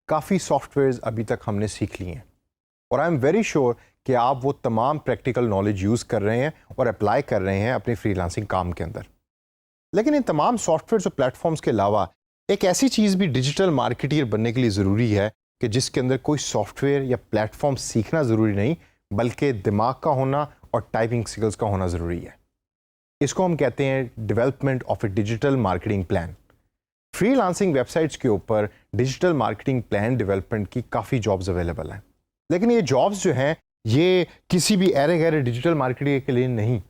काफ़ी सॉफ्टवेयर्स अभी तक हमने सीख लिए हैं और आई एम वेरी श्योर कि आप वो तमाम प्रैक्टिकल नॉलेज यूज़ कर रहे हैं और अप्लाई कर रहे हैं अपनी फ्रीलांसिंग काम के अंदर। लेकिन इन तमाम सॉफ्टवेयर्स और प्लेटफॉर्म्स के अलावा एक ऐसी चीज़ भी डिजिटल मार्केटियर बनने के लिए ज़रूरी है कि जिसके अंदर कोई सॉफ्टवेयर या प्लेटफॉर्म सीखना ज़रूरी नहीं, बल्कि दिमाग का होना और टाइपिंग स्किल्स का होना ज़रूरी है। इसको हम कहते हैं development of A digital marketing plan. Freelancing websites के ऊपर डिजिटल मार्केटिंग प्लान डेवलपमेंट की काफ़ी जॉब्स अवेलेबल हैं, लेकिन ये जॉब्स जो हैं ये किसी भी अरे गहरे डिजिटल मार्केटिंग के लिए नहीं।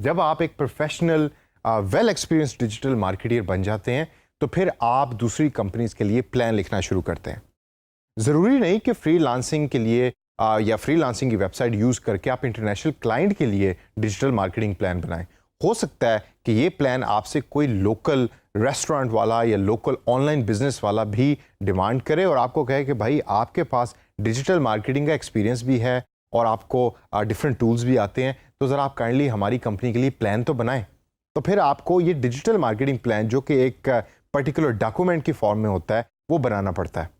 जब आप एक professional well experience digital marketeer बन जाते हैं तो फिर आप दूसरी कंपनीज के लिए प्लान लिखना शुरू करते हैं। ज़रूरी नहीं कि फ्रीलांसिंग के लिए या फ्रीलांसिंग की वेबसाइट यूज़ करके आप इंटरनेशनल क्लाइंट के लिए डिजिटल मार्केटिंग प्लान बनाएं। हो सकता है कि ये प्लान आपसे कोई लोकल रेस्टोरेंट वाला या लोकल ऑनलाइन बिजनेस वाला भी डिमांड करे और आपको कहे कि भाई आपके पास डिजिटल मार्केटिंग का एक्सपीरियंस भी है और आपको डिफरेंट टूल्स भी आते हैं, तो ज़रा आप काइंडली हमारी कंपनी के लिए प्लान तो बनाएं। तो फिर आपको ये डिजिटल मार्केटिंग प्लान जो कि एक पर्टिकुलर डॉक्यूमेंट की फॉर्म में होता है वो बनाना पड़ता है।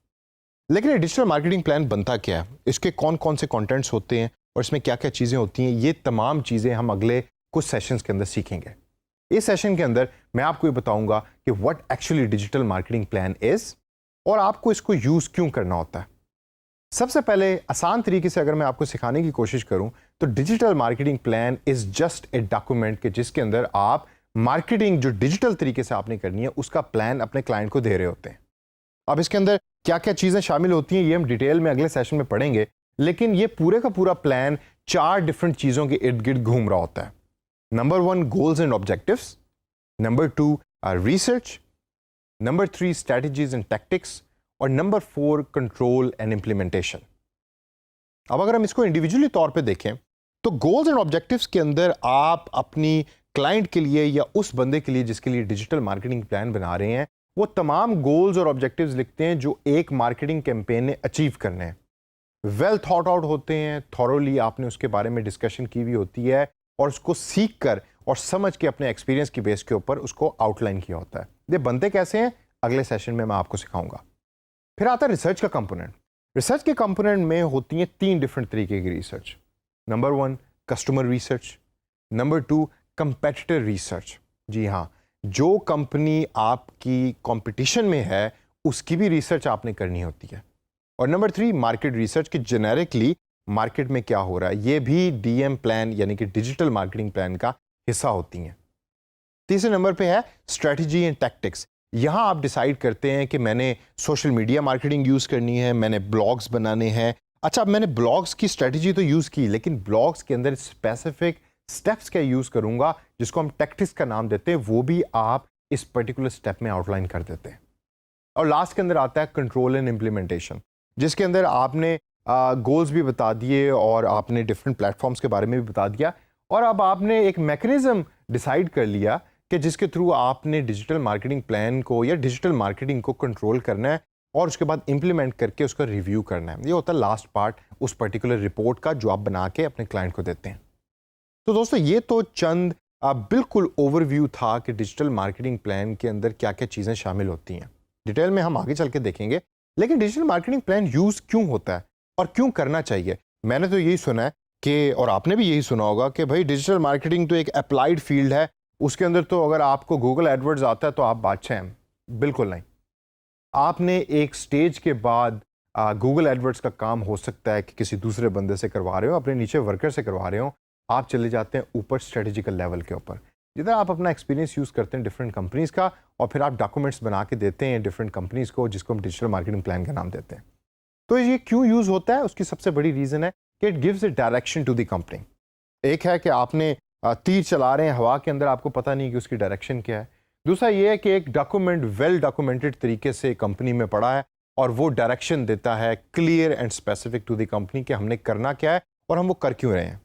लेकिन ये डिजिटल मार्केटिंग प्लान बनता क्या है, इसके कौन कौन से कंटेंट्स होते हैं और इसमें क्या क्या चीज़ें होती हैं, ये तमाम चीज़ें हम अगले कुछ सेशंस के अंदर सीखेंगे। इस सेशन के अंदर मैं आपको ये बताऊंगा कि what actually digital marketing plan is और आपको इसको यूज़ क्यों करना होता है। सबसे पहले आसान तरीके से अगर मैं आपको सिखाने की कोशिश करूं तो digital marketing plan is just a document के जिसके अंदर आप मार्केटिंग जो डिजिटल तरीके से आपने करनी है उसका प्लान अपने क्लाइंट को दे रहे होते हैं। अब इसके अंदर क्या क्या चीज़ें शामिल होती हैं ये हम डिटेल में अगले सेशन में पढ़ेंगे, लेकिन ये पूरे का पूरा प्लान 4 डिफरेंट चीज़ों के इर्द गिर्द घूम रहा होता है। Number 1 goals and objectives, number 2 research, number 3 strategies and tactics और नंबर 4 कंट्रोल एंड इंप्लीमेंटेशन। अब अगर हम इसको इंडिविजुअली तौर पे देखें तो गोल्स एंड ऑब्जेक्टिव्स के अंदर आप अपनी क्लाइंट के लिए या उस बंदे के लिए जिसके लिए डिजिटल मार्केटिंग प्लान बना रहे हैं वो तमाम गोल्स और ऑब्जेक्टिव्स लिखते हैं जो एक मार्केटिंग कैंपेन ने अचीव करने हैं। वेल थॉट आउट होते हैं, थॉरोली आपने उसके बारे में डिस्कशन की हुई होती है और उसको सीख कर और समझ के अपने एक्सपीरियंस की बेस के ऊपर उसको आउटलाइन किया होता है। ये बनते कैसे हैं अगले सेशन में मैं आपको सिखाऊंगा। फिर आता है रिसर्च का कंपोनेंट। रिसर्च के कंपोनेंट में होती हैं 3 डिफरेंट तरीके की रिसर्च। Number 1 customer research, number 2 competitor research, जी हाँ, जो कंपनी आपकी कंपटीशन में है उसकी भी रिसर्च आपने करनी होती है, और नंबर 3 मार्केट रिसर्च की जेनेरिकली मार्केट में क्या हो रहा है, ये भी डीएम प्लान यानी कि डिजिटल मार्केटिंग प्लान का हिस्सा होती हैं। तीसरे नंबर पे है स्ट्रेटजी एंड टैक्टिक्स। यहाँ आप डिसाइड करते हैं कि मैंने सोशल मीडिया मार्केटिंग यूज़ करनी है, मैंने ब्लॉग्स बनाने हैं। अच्छा, अब मैंने ब्लॉग्स की स्ट्रेटजी तो यूज़ की, लेकिन ब्लॉग्स के अंदर स्पेसिफिक स्टेप्स क्या यूज़ करूँगा जिसको हम टैक्टिक्स का नाम देते हैं, वो भी आप इस पर्टिकुलर स्टेप में आउटलाइन कर देते हैं। और लास्ट के अंदर आता है कंट्रोल एंड इम्प्लीमेंटेशन, जिसके अंदर आपने गोल्स भी बता दिए और आपने डिफरेंट प्लेटफॉर्म्स के बारे में भी बता दिया, और अब आपने एक मैकेनिज्म डिसाइड कर लिया कि जिसके थ्रू आपने डिजिटल मार्केटिंग प्लान को या डिजिटल मार्केटिंग को कंट्रोल करना है और उसके बाद इंप्लीमेंट करके उसका रिव्यू करना है। ये होता है लास्ट पार्ट उस पर्टिकुलर रिपोर्ट का जो आप बना के अपने क्लाइंट को देते हैं। तो दोस्तों ये तो चंद बिल्कुल ओवरव्यू था कि डिजिटल मार्केटिंग प्लान के अंदर क्या क्या चीज़ें शामिल होती हैं। डिटेल में हम आगे चल के देखेंगे, लेकिन डिजिटल मार्केटिंग प्लान यूज़ क्यों होता है और क्यों करना चाहिए। मैंने तो यही सुना है कि, और आपने भी यही सुना होगा कि भाई डिजिटल मार्केटिंग तो एक अप्लाइड फील्ड है, उसके अंदर तो अगर आपको गूगल एडवर्ड्स आता है तो आप बादशाह हैं। बिल्कुल नहीं। आपने एक स्टेज के बाद गूगल एडवर्ड्स का काम हो सकता है कि किसी दूसरे बंदे से करवा रहे हो, अपने नीचे वर्कर से करवा रहे हो, आप चले जाते हैं ऊपर स्ट्रेटेजिकल लेवल के ऊपर, जिधर आप अपना एक्सपीरियंस यूज़ करते हैं डिफरेंट कंपनीज़ का और फिर आप डॉक्यूमेंट्स बना के देते हैं डिफरेंट कंपनीज़ को, जिसको हम डिजिटल मार्केटिंग प्लान का नाम देते हैं। तो ये क्यों यूज़ होता है, उसकी सबसे बड़ी रीज़न है कि it gives a direction to the company. एक है कि आपने तीर चला रहे हैं हवा के अंदर, आपको पता नहीं कि उसकी डायरेक्शन क्या है। दूसरा ये है कि एक डॉक्यूमेंट वेल डॉक्यूमेंटेड तरीके से कंपनी में पड़ा है और वो डायरेक्शन देता है clear and specific to the company कि हमने करना क्या है और हम वो कर क्यों रहे हैं।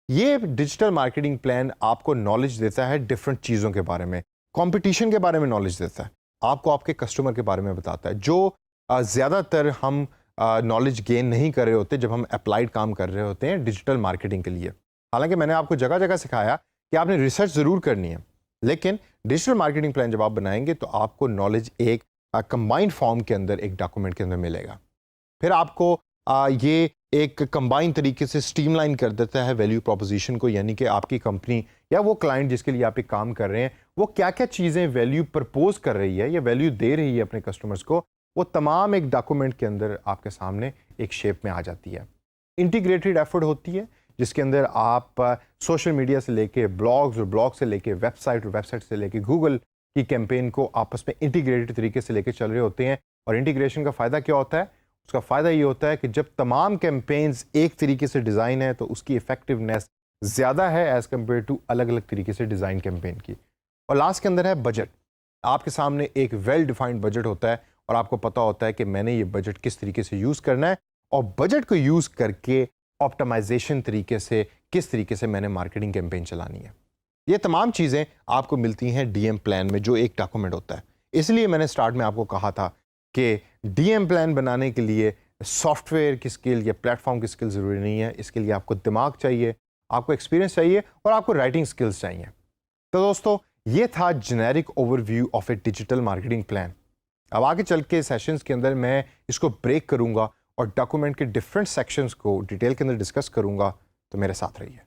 ये डिजिटल मार्केटिंग प्लान आपको नॉलेज देता है डिफरेंट चीज़ों के बारे में, कंपटीशन के बारे में नॉलेज देता है, आपको आपके कस्टमर के बारे में बताता है, जो ज़्यादातर हम नॉलेज गेन नहीं कर रहे होते जब हम अप्लाइड काम कर रहे होते हैं डिजिटल मार्केटिंग के लिए। हालांकि मैंने आपको जगह जगह सिखाया कि आपने रिसर्च ज़रूर करनी है, लेकिन डिजिटल मार्केटिंग प्लान जब आप बनाएंगे तो आपको नॉलेज एक कंबाइंड फॉर्म के अंदर एक डॉक्यूमेंट के अंदर मिलेगा। फिर आपको ये एक कंबाइन तरीके से स्ट्रीमलाइन कर देता है वैल्यू प्रोपोजिशन को, यानी कि आपकी कंपनी या वो क्लाइंट जिसके लिए आप एक काम कर रहे हैं वो क्या क्या चीज़ें वैल्यू प्रपोज कर रही है या वैल्यू दे रही है अपने कस्टमर्स को, वो तमाम एक डॉक्यूमेंट के अंदर आपके सामने एक शेप में आ जाती है। इंटीग्रेटेड एफर्ट होती है जिसके अंदर आप सोशल मीडिया से लेके ब्लॉग्स और ब्लॉग से लेके वेबसाइट और वेबसाइट से लेके गूगल की कैंपेन को आपस में इंटीग्रेटेड तरीके से लेके चल रहे होते हैं। और इंटीग्रेशन का फ़ायदा क्या होता है? उसका फ़ायदा ये होता है कि जब तमाम कैंपेन्स एक तरीके से डिज़ाइन है तो उसकी इफ़ेक्टिवनेस ज़्यादा है एज़ कम्पेयर टू अलग अलग तरीके से डिज़ाइन कैंपेन की। और लास्ट के अंदर है बजट। आपके सामने एक वेल डिफाइंड बजट होता है और आपको पता होता है कि मैंने ये बजट किस तरीके से यूज़ करना है और बजट को यूज़ करके ऑप्टिमाइजेशन तरीके से किस तरीके से मैंने मार्केटिंग कैंपेन चलानी है। ये तमाम चीज़ें आपको मिलती हैं डीएम प्लान में, जो एक डॉक्यूमेंट होता है। इसलिए मैंने स्टार्ट में आपको कहा था कि डीएम प्लान बनाने के लिए सॉफ्टवेयर की स्किल या प्लेटफॉर्म की स्किल ज़रूरी नहीं है। इसके लिए आपको दिमाग चाहिए, आपको एक्सपीरियंस चाहिए और आपको राइटिंग स्किल्स चाहिए। तो दोस्तों, ये था generic overview of A digital marketing plan. अब आगे चल के सेशंस के अंदर मैं इसको ब्रेक करूंगा और डॉक्यूमेंट के डिफरेंट सेक्शंस को डिटेल के अंदर डिस्कस करूंगा। तो मेरे साथ रहिए।